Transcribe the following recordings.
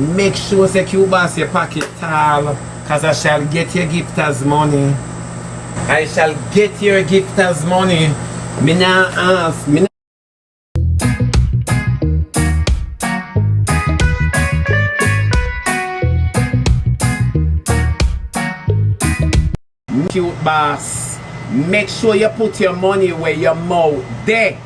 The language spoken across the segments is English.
Make sure say CuteBoss your pocket tall, cause I shall get your gift as money. I shall get your gift as money. Me nah ask, me CuteBoss, make sure you put your money where your mouth there.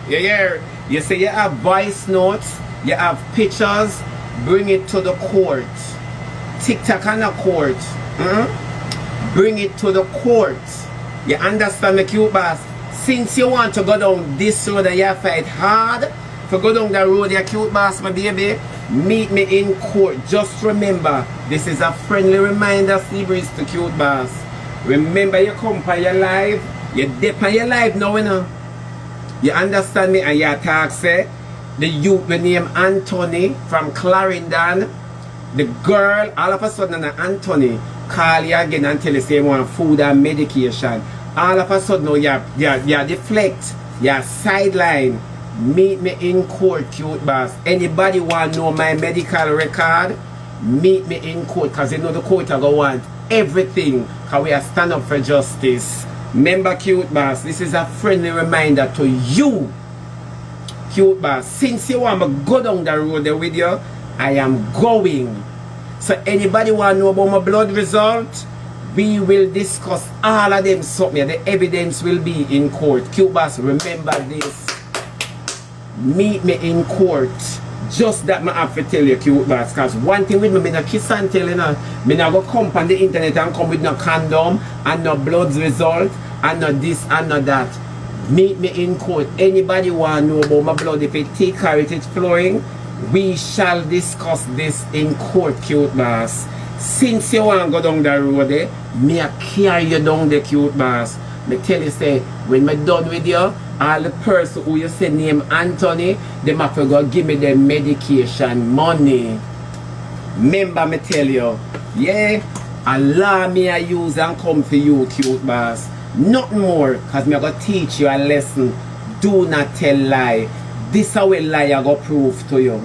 You hear? You say you have voice notes, you have pictures, bring it to the court. TikTok on the court. Bring it to the court. You understand me, CuteBoss? Since you want to go down this road and you fight hard to go down the road, you CuteBoss, my baby, meet me in court. Just remember, this is a friendly reminder, Seabreeze to CuteBoss. Remember, you come for your life, you dip on your life now, you know. You understand me? And you talk, say, the youth will name Anthony from Clarendon. The girl, all of a sudden, Anthony call you again and tell you say you want food and medication. All of a sudden, you deflect, you sideline. Meet me in court, CuteBoss. Anybody want to know my medical record? Meet me in court, because you know the court are going to want everything, because we are stand up for justice. Remember, CuteBoss, this is a friendly reminder to you, CuteBoss. Since you want to go down the road there with you, I am going. So anybody want to know about my blood result? We will discuss all of them something. The evidence will be in court. CuteBoss, remember this. Meet me in court. Just that I have to tell you, CuteBoss, because one thing with me, I kiss and tell you now, I go come on the internet and come with no condom and no blood result and no this and no that. Meet me in court. Anybody want to know about my blood, if it thick or it is flowing, we shall discuss this in court, CuteBoss. Since you want to go down the road, me I carry you down the CuteBoss. Me tell you say, when me done with you, all the person who you say name Anthony, them have to go give me the medication money. Remember me tell you, yeah, allow me I use and come for you, CuteBoss. Nothing more, because me I go teach you a lesson. Do not tell lie. This is how a lie I go prove to you.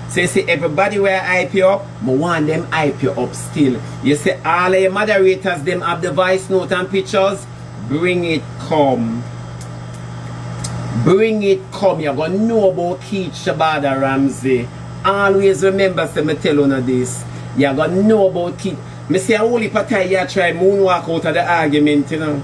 So you see, everybody where I hype you up, I want them hype you up still. You see, all of your moderators, them have the voice note and pictures. Bring it come. Bring it come. You're going to know about Keith Shebada Ramsey. Always remember, say me tell you this. You're going to know about Keith. Me say a whole heap of time you try moonwalk out of the argument, you know.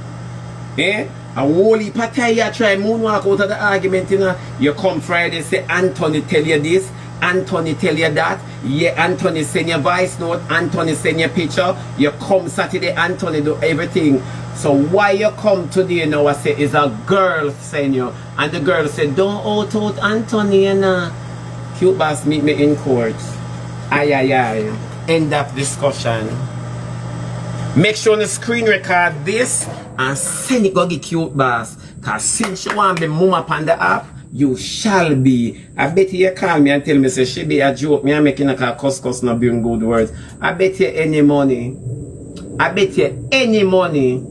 Eh? A whole heap of time you try moonwalk out of the argument, you know. You come Friday, say Anthony tell you this, Anthony tell you that. Yeah, Anthony send your voice note, Anthony send your picture. You come Saturday, Anthony do everything. So why you come today now, I say, is a girl send you. And the girl said, don't out Anthony, you know. CuteBoss, meet me in court. Aye, aye, aye. End of discussion. Make sure the screen record this and send it go get CuteBoss. Because since you want to be mum up on the app, you shall be. I bet you call me and tell me, say, Shebby, a joke, me I'm making a cuss no bring good words. I bet you any money. I bet you any money.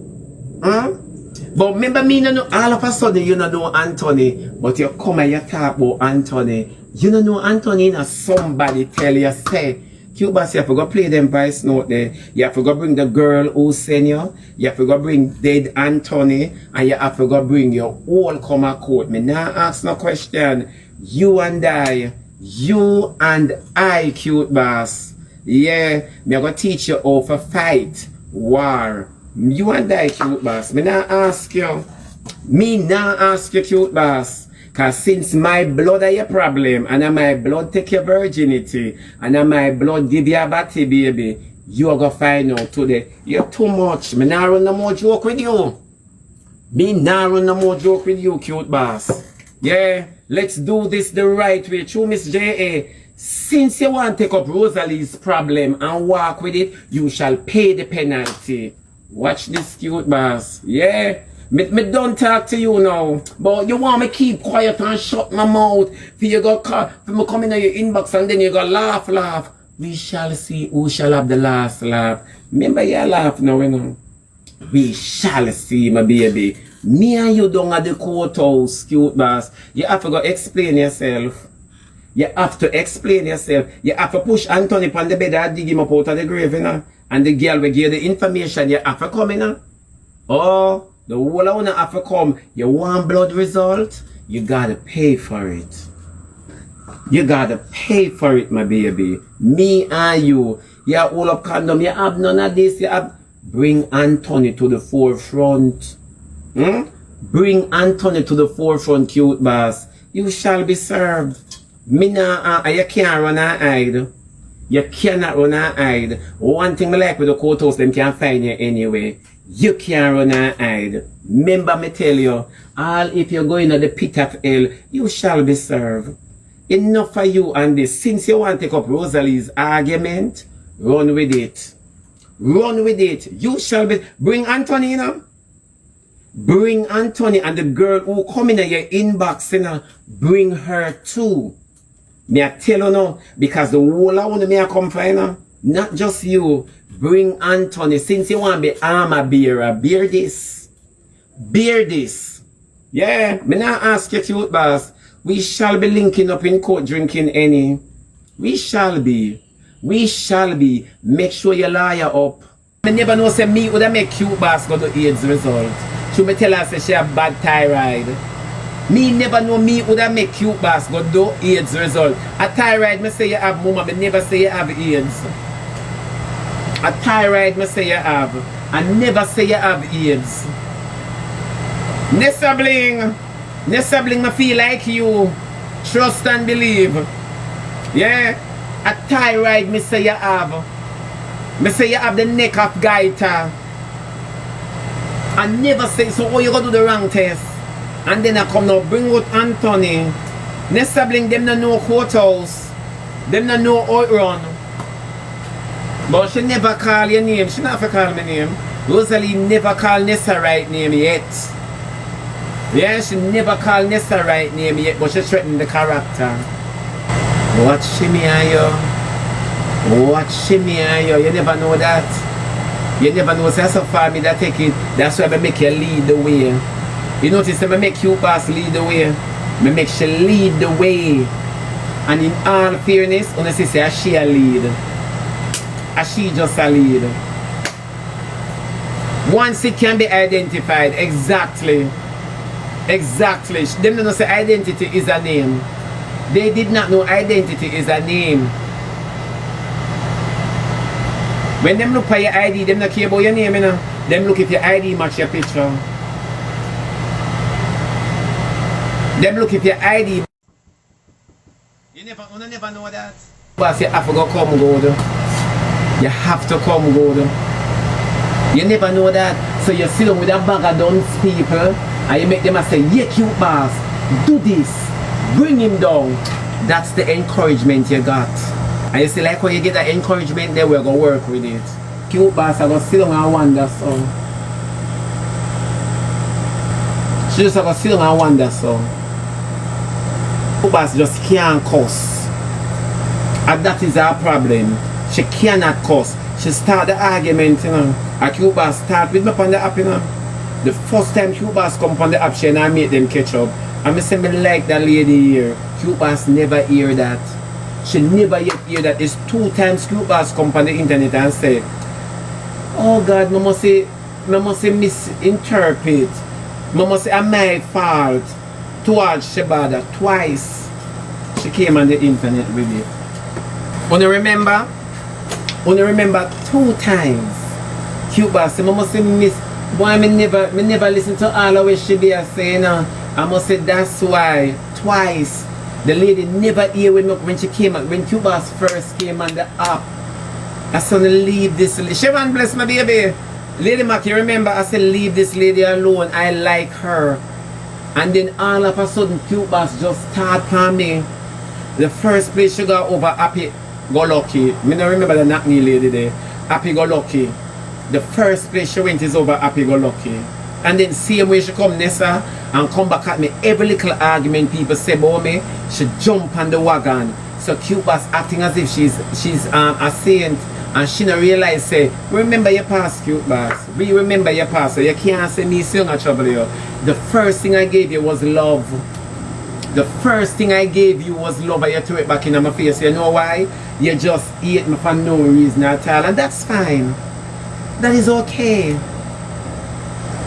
But remember me, no, all of a sudden you don't know Anthony, but you come and you talk about Anthony. You don't know Anthony, and somebody tell you, say, CuteBoss, you have to go play them voice note there. You have to go bring the girl who send you. You have to go bring dead Anthony. And you have to go bring your whole come court. Me now ask no question. You and I, CuteBoss. Yeah, me I go teach you how to fight war. You and I, CuteBoss. Me now ask you. Me now ask you, CuteBoss. Because since my blood are your problem, and my blood take your virginity, and my blood give you a body, baby, you are going to find out today. You're too much. Me not run no more joke with you. Me not run no more joke with you, CuteBoss. Yeah, let's do this the right way. True, Miss J.A. Since you want to take up Rosalie's problem and walk with it, you shall pay the penalty. Watch this, CuteBoss. Yeah. Me don't talk to you now, but you want me keep quiet and shut my mouth for you go for me come in your inbox and then you go laugh. We shall see who shall have the last laugh. Remember you laugh now, you know. We shall see, my baby. Me and you don't at the courthouse, CuteBoss. You have to go explain yourself. You have to explain yourself. You have to push Anthony on the bed and dig him up out of the grave, you know. And the girl will give the information. You have to come, you know. Oh, the whole of you have to come. You want blood result? You gotta pay for it. You gotta pay for it, my baby. Me and you. You hold up condom. You have none of this. You have... Bring Anthony to the forefront. Bring Anthony to the forefront, CuteBoss. You shall be served. Me nah, you can't run and hide. You cannot run and hide. One thing I like with the courthouse, them can't find you anyway. You can't run and hide. Remember me tell you, all if you're going to the pit of hell, you shall be served. Enough for you and this. Since you want to take up Rosalie's argument, run with it. Run with it. You shall be. Bring Anthony, you know. Bring Anthony and the girl who come in your inbox, you know. Bring her too. Me I tell you now, because the whole of you may come for, you know. Not just you. Bring Anthony. Since you want to be armor bearer, bear this. Bear this. Yeah. Me not ask you, CuteBoss. We shall be linking up in court drinking any. We shall be. We shall be. Make sure you lawyer up. I never know say me would have make CuteBoss go to AIDS result. She me tell her say she have bad thyroid. Me never know me would have make CuteBoss go do AIDS result. A thyroid me say you have, mama, but never say you have AIDS. A thyroid me say you have. I never say you have AIDS. Nessa Bling. Nessa Bling, I feel like you. Trust and believe. Yeah. A thyroid, me say you have. Me say you have the neck of goiter. I never say, so oh, you go do the wrong test. And then I come now, bring out Anthony. Nessa Bling, them no know courthouse. Them no know how it run. But she never call your name. She not for call my name. Rosalie never call Nessa right name yet. Yeah, she never called Nessa right name yet, but she threatened the character. Watch me and you. Watch me and you. You never know that. You never know. So that's how far me that take it. That's why I make you lead the way. You notice that I make CuteBoss lead the way. I make she lead the way. And in all fairness, honestly say she a lead. And she just a lead. Once it can be identified, exactly. Exactly. Them don't know say identity is a name. They did not know identity is a name. When them look for your ID, them not care about your name, you know. Them look if your ID match your picture. Them look if your ID. You never know that. But you have to go come go though. You have to come go though. You never know that. So you sit down with a bag of dunce people. And you make them say, yeah, CuteBoss, do this, bring him down. That's the encouragement you got. And you see, like when you get that encouragement, then we're going to work with it. CuteBoss, I'm going to sit down and wonder, so. She just going to sit down and wonder, so. CuteBoss just can't cuss. And that is our problem. She cannot cuss. She start the argument, you know. And CuteBoss start with me on the app, you know. The first time CuteBoss come on the app, she and I make them catch up. And I say, me like that lady here. CuteBoss never hear that. She never yet hear that. It's 2 times CuteBoss come on the internet and say, oh God, I must say misinterpret. I must say, I'm my fault. Towards Shebada, twice. She came on the internet with it. Wanna remember? 2 times. CuteBoss say, I must say boy, me never listen to all of what Shebby saying. I must say that's why twice the lady never hear with me when she came when CuteBoss first came on the app. I said leave this lady. Shebby, bless my baby. Lady Mac, you remember I said leave this lady alone. I like her. And then all of a sudden CuteBoss just start on me. The first place she got over Happy Go Lucky. Me don't remember the Nackney lady there. Happy Go Lucky. The first place she went is over Happy Go Lucky. And then same way she come Nessa and come back at me. Every little argument people say about me, she jump on the wagon. So CuteBoss acting as if she's a saint. And she not realize say, remember your past, CuteBoss. We remember your past. So you can't say me still not trouble you. The first thing I gave you was love. The first thing I gave you was love, and you threw it back in my face. You know why? You just hate me for no reason at all, and that's fine. That is okay.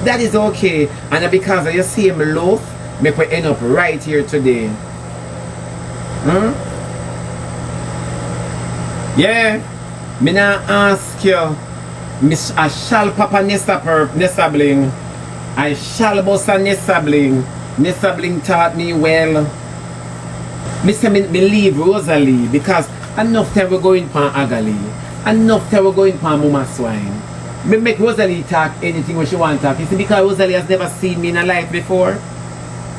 That is okay. And because of you see me love, make we end up right here today. Yeah. Me now ask you, I shall papa Nessa Bling. I shall boss a Nessa Bling. Nessa Bling taught me well. Me say me leave Rosalie because enough time we're going pan Agali. Enough time we're going pan Mama Swine. Me make Rosalie talk anything when she want to talk. You see, because Rosalie has never seen me in her life before.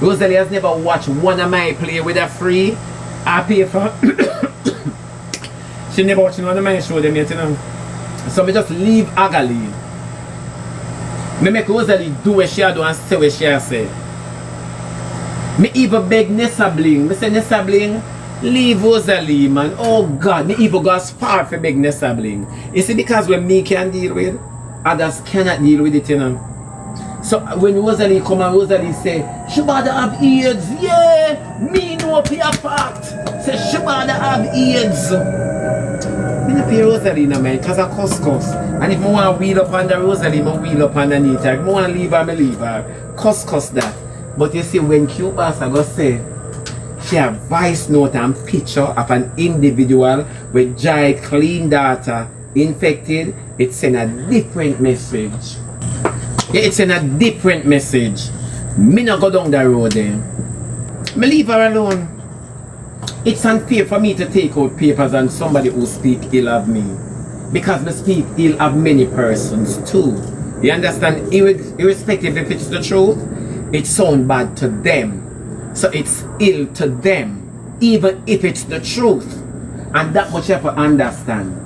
Rosalie has never watched one of my play with a free. I pay for. She never watched one of my show them yet, you know. So me just leave Agali. Me make Rosalie do what she do and say what she say. Me even beg Nessa Bling. Me say Nessa Bling, leave Rosalie, man. Oh God, me even go as far for beg Nessa Bling. You see, because when me can deal with, others cannot deal with it, you know. So when Rosalie come and Rosalie say, Shebada have AIDS, yeah, me know for a fact. Say Shebada have AIDS. Me not pay Rosalie no man, because I cuss. And if I want to wheel up under Rosalie, I wheel up underneath her. If I want to leave her, I leave her. Cuss that. But you see, when CuteBoss I go say, she have voice note and picture of an individual with dry, clean data infected, it send a different message. Yeah, it send a different message. Me not go down the road then. Me leave her alone. It's unfair for me to take out papers on somebody who speak ill of me. Because me speak ill of many persons too. You understand? Irrespective if it's the truth, it sounds bad to them. So it's ill to them. Even if it's the truth. And that much you have to understand.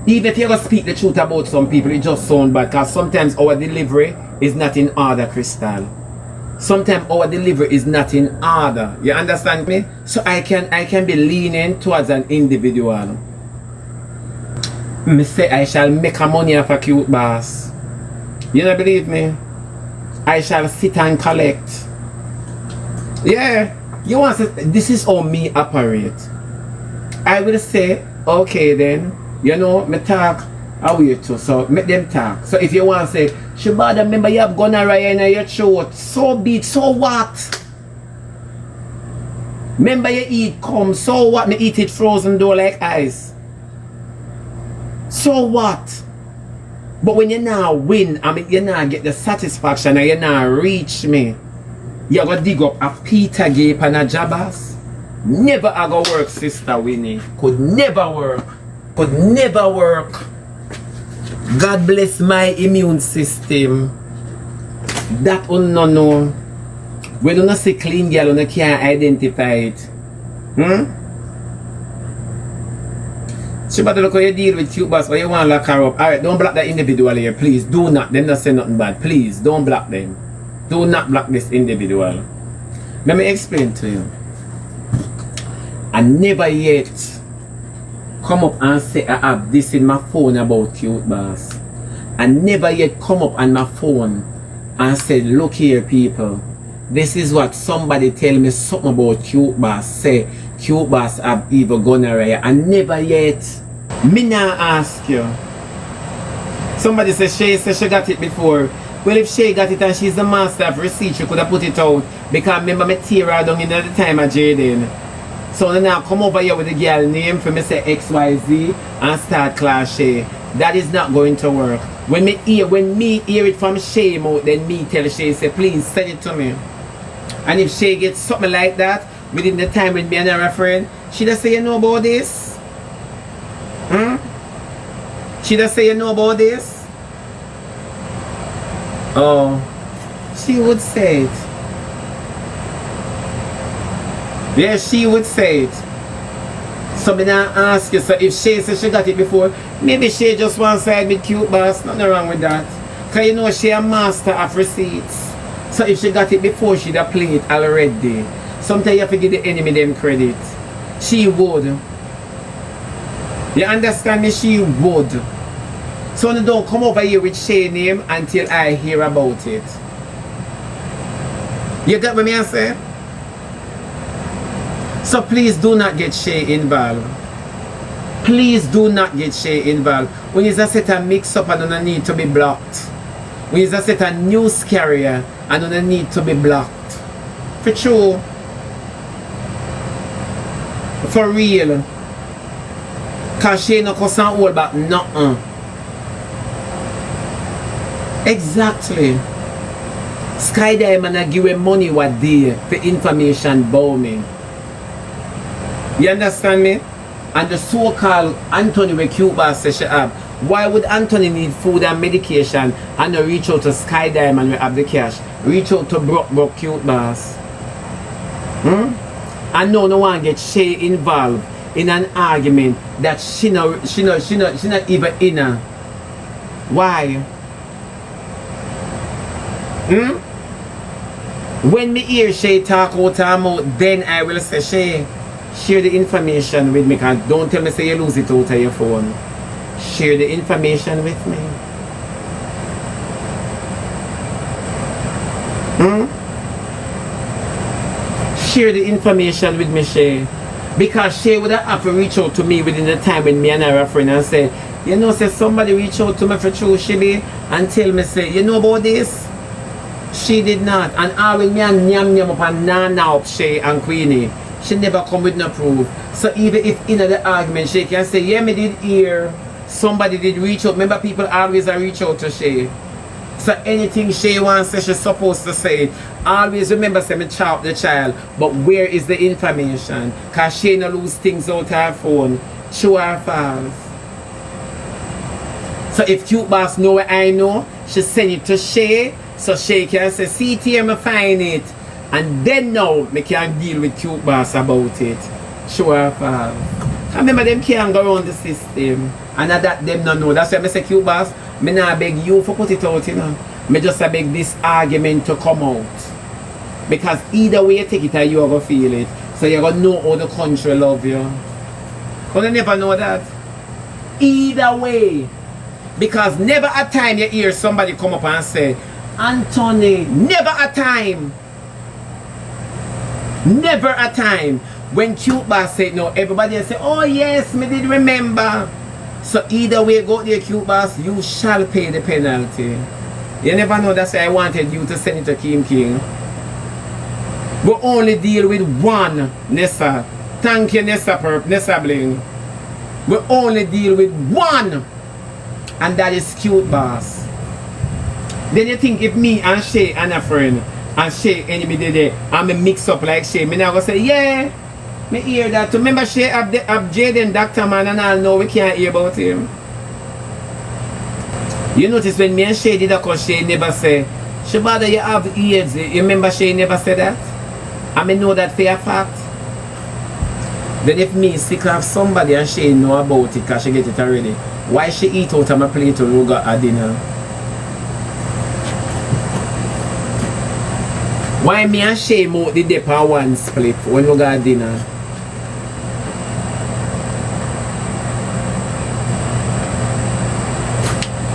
Even if you're going to speak the truth about some people, it just sounds bad. Because sometimes our delivery is not in order, Crystal. Sometimes our delivery is not in order. You understand me? So I can be leaning towards an individual. Me say I shall make a money off a CuteBoss. You don't believe me? I shall sit and collect. Yeah. You want to say, this is how me operate. I will say, okay then, you know, me talk away too, so make them talk. So if you want to say, Shebada, remember you have gonorrhea in your throat, so be it, so what? Remember you eat cum, so what? Me eat it frozen though like ice. So what? But when you now win, I mean you now get the satisfaction and you now reach me, you go dig up a Peter Gape and a Jabbas. Never a go work, Sister Winnie. Could never work. Could never work. God bless my immune system. That one no know. When you not see clean girl, you can't identify it. Shebada, look how you deal with CuteBoss, or you want to lock her up. Alright, don't block that individual here, please. Do not. Them not say nothing bad. Please, don't block them. Do not block this individual. Let me explain to you. I never yet come up and say I have this in my phone about CuteBoss. I never yet come up on my phone and said, look here people, this is what somebody tell me something about CuteBoss. Say CuteBoss have evil gonorrhea. I never yet. Me now ask you. Somebody says she got it before. Well, if she got it and she's the master of receipt, she could have put it out. Because remember me tear her down in the time of Jaden. So now come over here with the girl name for me say XYZ and start class Shay. That is not going to work. When me hear it from Shay mouth, then me tell Shay, say please send it to me. And if Shay gets something like that within the time with me and her friend, she just say you know about this? She just say you know about this? Oh, she would say it. Yeah, she would say it. So me now ask you, so if she says she got it before, maybe she just one side with CuteBoss, nothing wrong with that. Because you know she a master of receipts. So if she got it before, she'd have played it already. Sometimes you have to give the enemy them credit. She would. You understand me? She would. So don't come over here with Shay name until I hear about it. You got what me I say? So please do not get Shay involved. Please do not get Shay involved. When you just set a mix up and don't need to be blocked. When you just set a news carrier and don't need to be blocked. For true. For real. Cause Shay no cuss and hold back nothing. Exactly. Sky Diamond I give him money what day for information about me. You understand me? And the so-called Anthony with CuteBoss says she have. Why would Anthony need food and medication and not reach out to Sky Diamond we have the cash? Reach out to Brock CuteBoss. And no one get Shay involved in an argument that she not even in her. Why? When me hear Shay talk out her mouth, then I will say, Shay, share the information with me, cause don't tell me say you lose it out of your phone. Share the information with me. Share the information with me, Shay. Because Shay would have to reach out to me within the time when me and her are friend and say, you know, say somebody reach out to me for true Shebby and tell me say, you know about this? She did not. And all with me and nyam up and nana up Shay and Queenie. She never come with no proof. So even if in the argument Shay can say, yeah, me did hear somebody did reach out. Remember people always reach out to Shay. So anything Shay wants to say, she's supposed to say it. Always remember say me chop the child. But where is the information? Cause Shay no lose things out her phone. True or false? So if CuteBoss know what I know, she send it to Shay. So Shay can say, see it here, me find it. And then now, me can deal with CuteBoss about it. Sure or false? I remember them can't go around the system. And that them not know. That's why I say CuteBoss, me not beg you for put it out, you know. Me just beg this argument to come out. Because either way you take it or you are going to feel it. So you're going to know how the country love you. Because you never know that. Either way. Because never a time you hear somebody come up and say, Anthony, never a time. Never a time. When CuteBoss said no, everybody say, oh yes, me did remember. So either way go there, CuteBoss, you shall pay the penalty. You never know, that's why I wanted you to send it to King. We only deal with one, Nessa. Thank you, Nessa Bling. We only deal with one. And that is CuteBoss. Then you think if me and Shay and a friend and Shay enemy did it and me mix up like Shay, me now go say, yeah, me hear that. Remember Shay have Jaden Dr. Man and all know we can't hear about him. You notice when me and Shay did that cause Shay never say, Shebada, you have AIDS. You remember Shay never said that? And me know that for a fact. Then if me sick of somebody and Shay know about it because she get it already, why she eat out of my plate when we got a dinner? Why me and Shay out the dip on one split when we got dinner?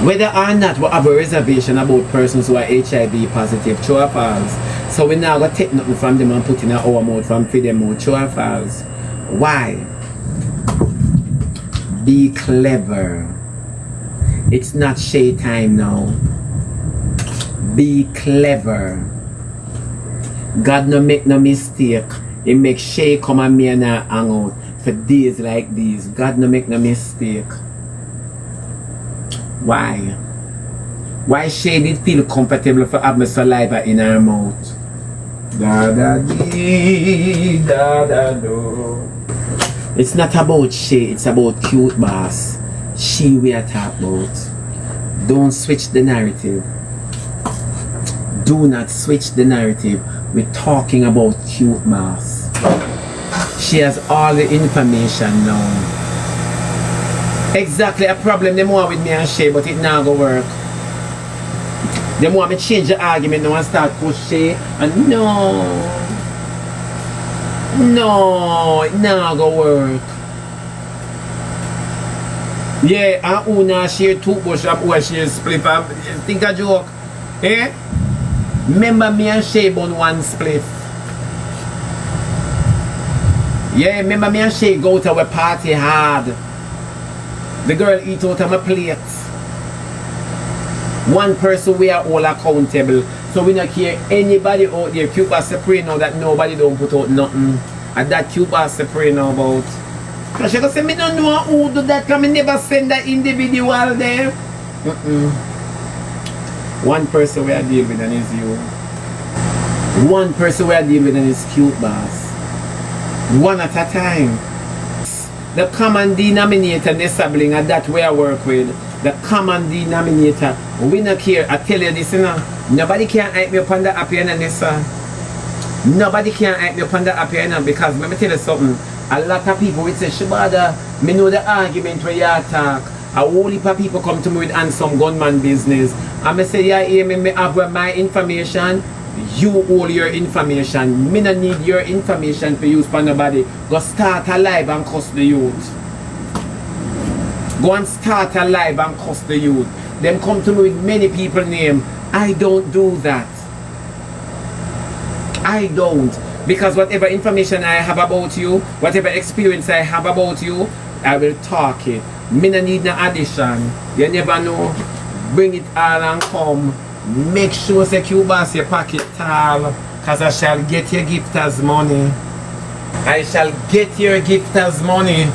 Whether or not we have a reservation about persons who are HIV positive, true or false. So we now got to take nothing from them and put in our mouth from feed them out, true or false. Why? Be clever. It's not Shay time now. Be clever. God no make no mistake. He make Shay come and me and her hang out for days like these. God no make no mistake. Why? Why Shay did feel comfortable for having saliva in her mouth? Da da dee, da da do. It's not about Shay, it's about CuteBoss. She we are talking about. Don't switch the narrative. Do not switch the narrative. We're talking about CuteBoss. She has all the information now. Exactly a problem they want with me and Shay, but it not gonna work. They want me to change the argument now and start push Shay, and no, it not gonna work. Yeah, and who not share toothbrush and who share split? Think a joke, eh? Remember me and Shay bun one split. Yeah, remember me and Shay go to our party hard. The girl eat out of my plate. One person we are all accountable. So we not care anybody out there. CuteBoss separate now that nobody don't put out nothing. And that CuteBoss separate now about. Cause she gonna say me don't know who do that, cause me never send that individual there. One person we are dealing with and is you. One person we are dealing with and is CuteBoss. One at a time. The common denominator in the sibling and that we are work with. The common denominator. We not care. I tell you this, you know. Nobody can hype me up on the happy end this. Nobody can hype me up on the happy end because let me tell you something. A lot of people will say, Shebada, me know the argument where you attack. A whole heap of people come to me with handsome gunman business. And I say, yeah, me have my information. You hold your information. Me no need your information to use for nobody. Go start a live and cuss the youth. Go and start a live and cuss the youth. Them come to me with many people name. I don't do that. I don't. Because whatever information I have about you, whatever experience I have about you, I will talk it. Me no need no addition. You never know. Bring it all and come. Make sure say CuteBoss your pocket tall. Cause I shall get your gift as money. I shall get your gift as money.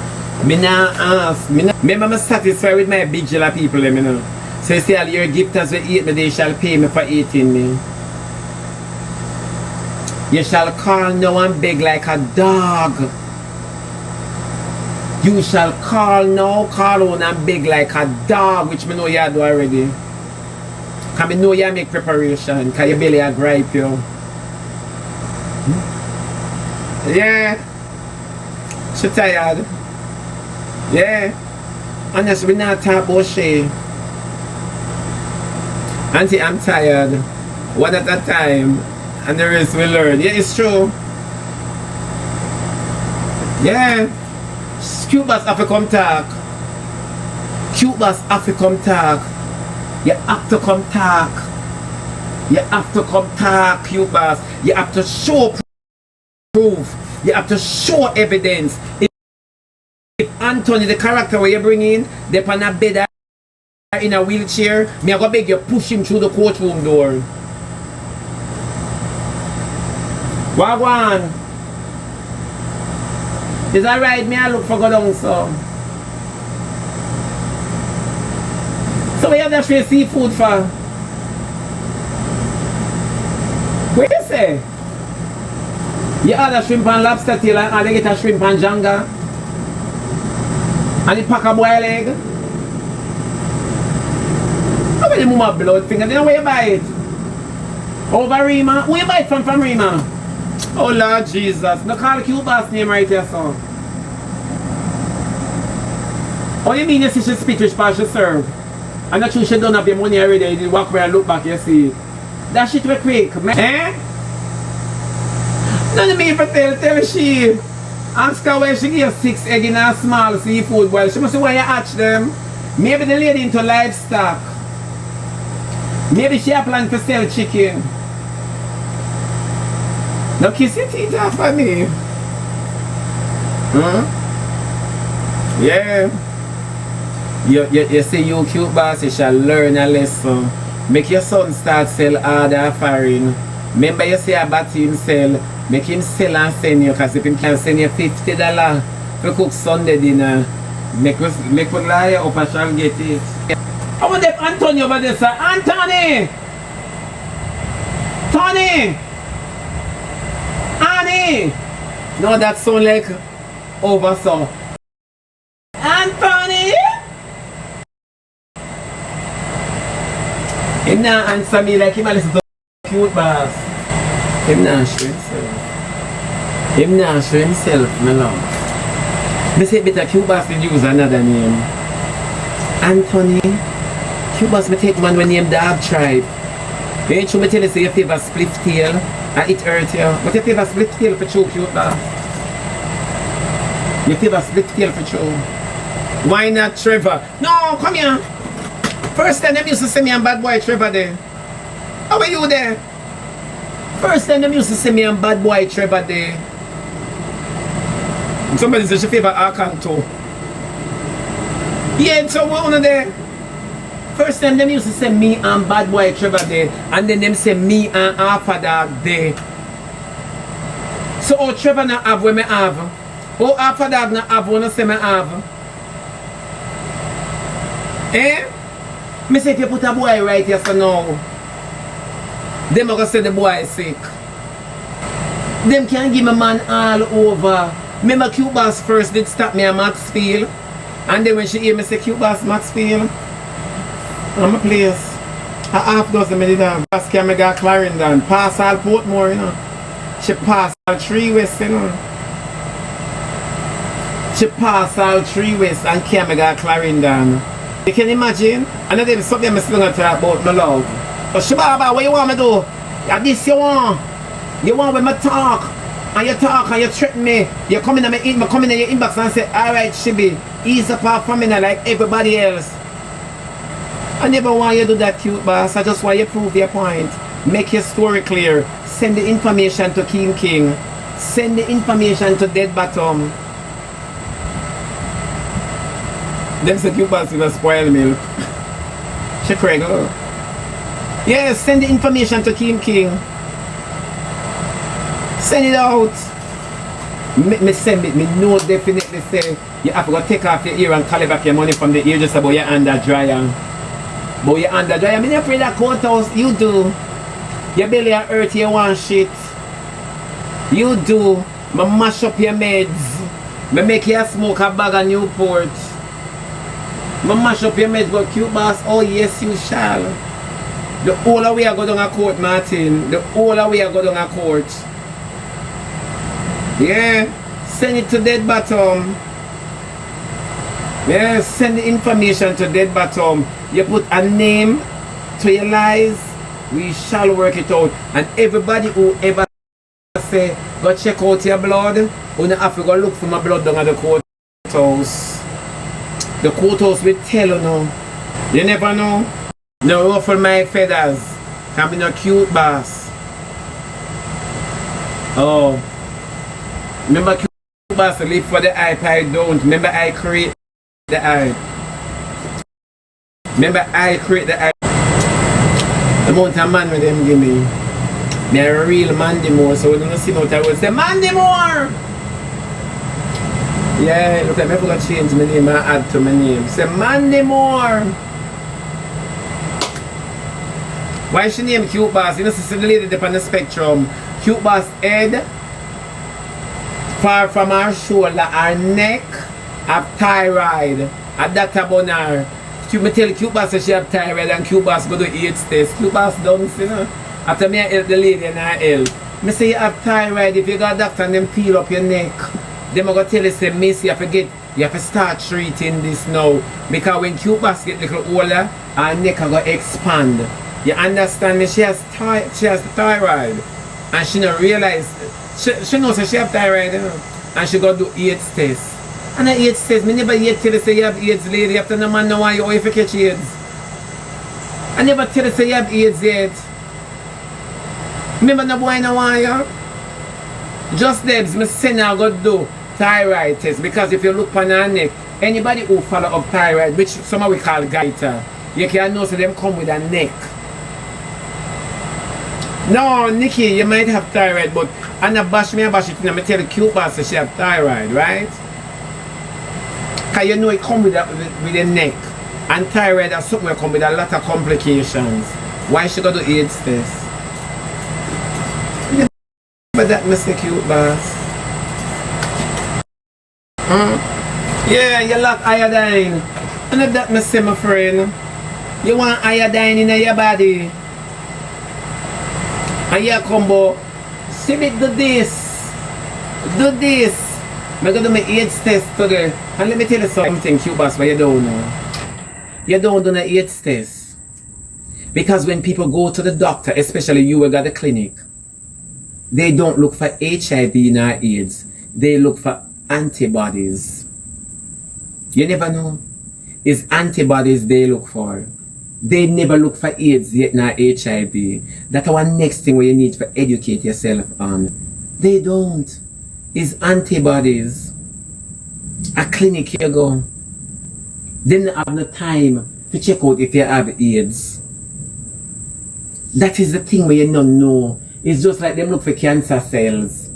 Me nah ask. Remember I'm satisfied with my big jelly people, you know. So you say all your gifters will eat me, they shall pay me for eating me. You shall call now and beg like a dog. You shall call now, call on and beg like a dog, which me know you do already. Cause me know you make preparation, cause your belly a gripe you. Yeah. She tired. Yeah. Honestly, we not talk about she. Auntie, I'm tired. One at a time. And the rest will learn. Yeah, it's true. Yeah. CuteBoss have to come talk. CuteBoss have to come talk. You have to come talk. You have to come talk, CuteBoss. You have to show proof. You have to show evidence. If Anthony, the character where you bring in, they're on a bed in a wheelchair, me I go beg you push him through the courtroom door. Wagwan. Is that right? Me I look for go down so. So we have that free seafood for? What you say? You order shrimp and lobster tail and they get a shrimp and janga? And the pack a boiled egg? How many mama blood finger? Then where you buy it? Over Rima? Where you buy it from Rima? Oh Lord Jesus. No call CuteBoss name right here, son. Oh, you mean you see she speak which part she serve? And not true she don't have the money every day. You walk around and look back, you see it. That shit was quick, man. Eh? None of me ever tell she. Ask her where she give 6 eggs in a small seafood boil. She must say why you hatch them. Maybe the lady into livestock. Maybe she a plan to sell chicken. Now kiss your teeth off for me. Huh? Yeah. You say you CuteBoss, you shall learn a lesson. Make your son start sell order foreign. Remember you say about him sell. Make him sell and send you, because if he can send you $50 for cook Sunday dinner, make us lie up and shall get it. I want that Anthony over there, sir. Anthony! Tony! Annie! No, that sound like over so. Anthony! Him not answer me like him a listen to CuteBoss. Him not show himself. Him not show himself, my love. Me say better CuteBoss will use another name. Anthony. CuteBoss me take man when name Dog Tribe. You ain't true me tell you say you favor split tail and it hurt you. But you favor split tail for true, CuteBoss. You favor split tail for true. Why not Trevor? No, come here. First time them used to say me and bad boy Trevor there. How are you there? First time them used to say me and bad boy Trevor there. Somebody says she favor Arkan too. Yeah, so what on there? First time them used to say me and bad boy Trevor there, and then them say me and Alpha Dog there. So oh Trevor not have what me have. Oh Alpha Dog not have what I say me have. Eh? Me say if you put a boy right here so now, them are gonna say the boy is sick. Them can give me man all over. Remember CuteBoss first did stop me at Maxfield. And then when she hear me say CuteBoss Maxfield, I'm a place. A half dozen minutes down. Pass Camega Clarendon. Pass all Portmore, you know. She pass all 3 West, you know. She pass all 3 West and Camega Clarendon. You can imagine? And then something I'm still gonna talk about my love. But Shebada, what you want me to do? Yeah, this you want. You want when I talk. And you talk and you threaten me. You come in and come in your inbox and say, alright Shebby, ease up our family like everybody else. I never want you to do that, CuteBoss. I just want you to prove your point. Make your story clear. Send the information to King. Send the information to Dead Bottom. Them say CuteBoss will spoil milk. She Craig, oh. Yeah, send the information to King. Send it out. Me send it. Me know definitely say you have to go take off your ear and call back your money from the ear just about your under dryer. But your under dryer, I mean, you pray that courthouse, you do. Your belly hurt, you want shit. You do. Me mash up your meds. Me make you smoke a bag of Newport. Me mash up your meds, but CuteBoss, oh yes you shall. The whole way I go down a court, Martin. The whole way I go down a court. Yeah, send it to Dead Bottom. Yeah, send the information to Dead Bottom. You put a name to your lies, we shall work it out. And everybody who ever say, go check out your blood, you don't have to go look for my blood down at the courthouse. The courthouse will tell you now. You never know. No ruffle my feathers. Can be no CuteBoss. Oh. Remember CuteBoss live for the hype, I don't. Remember I create the hype. Remember I create the hype. The amount of man with them give me. Me a real Mandy Moore, so we don't see out I will say Mandy Moore! Yeah, look like I forgot to change my name and add to my name. Say Mandy Moore! Why is she named CuteBoss? You know, see the lady up on the spectrum. CuteBoss head. Far from her shoulder, her neck, have thyroid. A doctor bun her. Me tell CuteBoss that she have thyroid and CuteBoss go to AIDS test. CuteBoss done, you know. After me I help the lady and I help. Me say you have thyroid, if you got a doctor and them peel up your neck. Them are going to tell you, say, miss, you have to start treating this now. Because when CuteBoss get a little older, her neck are going to expand. You understand me? She has thyroid. And she don't realize, she knows that she have thyroid, you know? And she got to do AIDS test. And the AIDS test, me never yet tell you say you have AIDS, lady, after no man know why you if you catch AIDS. I never tell you say you have AIDS yet. Remember no boy no why you? Just Debs, me say now go do thyroid test, because if you look on her neck, anybody who follow up thyroid, which some we call goiter, you can know so them come with a neck. No, Nikki, you might have thyroid, but I'm not bash me, I bash it, and I tell the CuteBoss that she have thyroid, right? Because you know it come with a neck. And thyroid is something that come with a lot of complications. Why should go do AIDS test? But that Mr. CuteBoss. Yeah, you lack iodine. And if that Mr. my friend, you want iodine in your body. And you combo, Shebby, do this. Do this. I'm going to do my AIDS test today. And let me tell you something, CuteBoss, but you don't know. You don't do an AIDS test. Because when people go to the doctor, especially you who got the clinic, they don't look for HIV nor AIDS. They look for antibodies. You never know. It's antibodies they look for. They never look for AIDS yet nor HIV. That's our next thing where you need to educate yourself on. They don't. It's antibodies. A clinic you go. They don't have no time to check out if you have AIDS. That is the thing where you don't know. It's just like them look for cancer cells.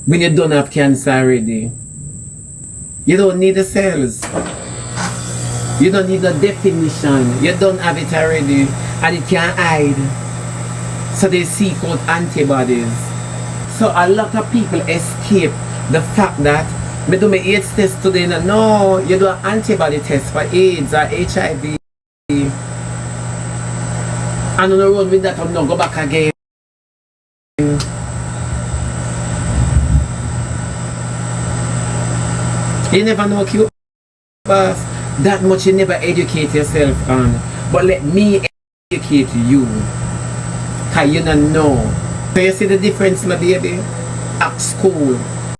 When you don't have cancer already. You don't need the cells. You don't need the definition. You don't have it already. And it can't hide. So they seek out antibodies. So a lot of people escape the fact that me do my AIDS test today. No, you do an antibody test for AIDS or HIV. And on the road with that, I'm not go back again. You never know, CuteBoss. That much you never educate yourself on. But let me educate you. Cause you don't know. So you see the difference, my baby? At school.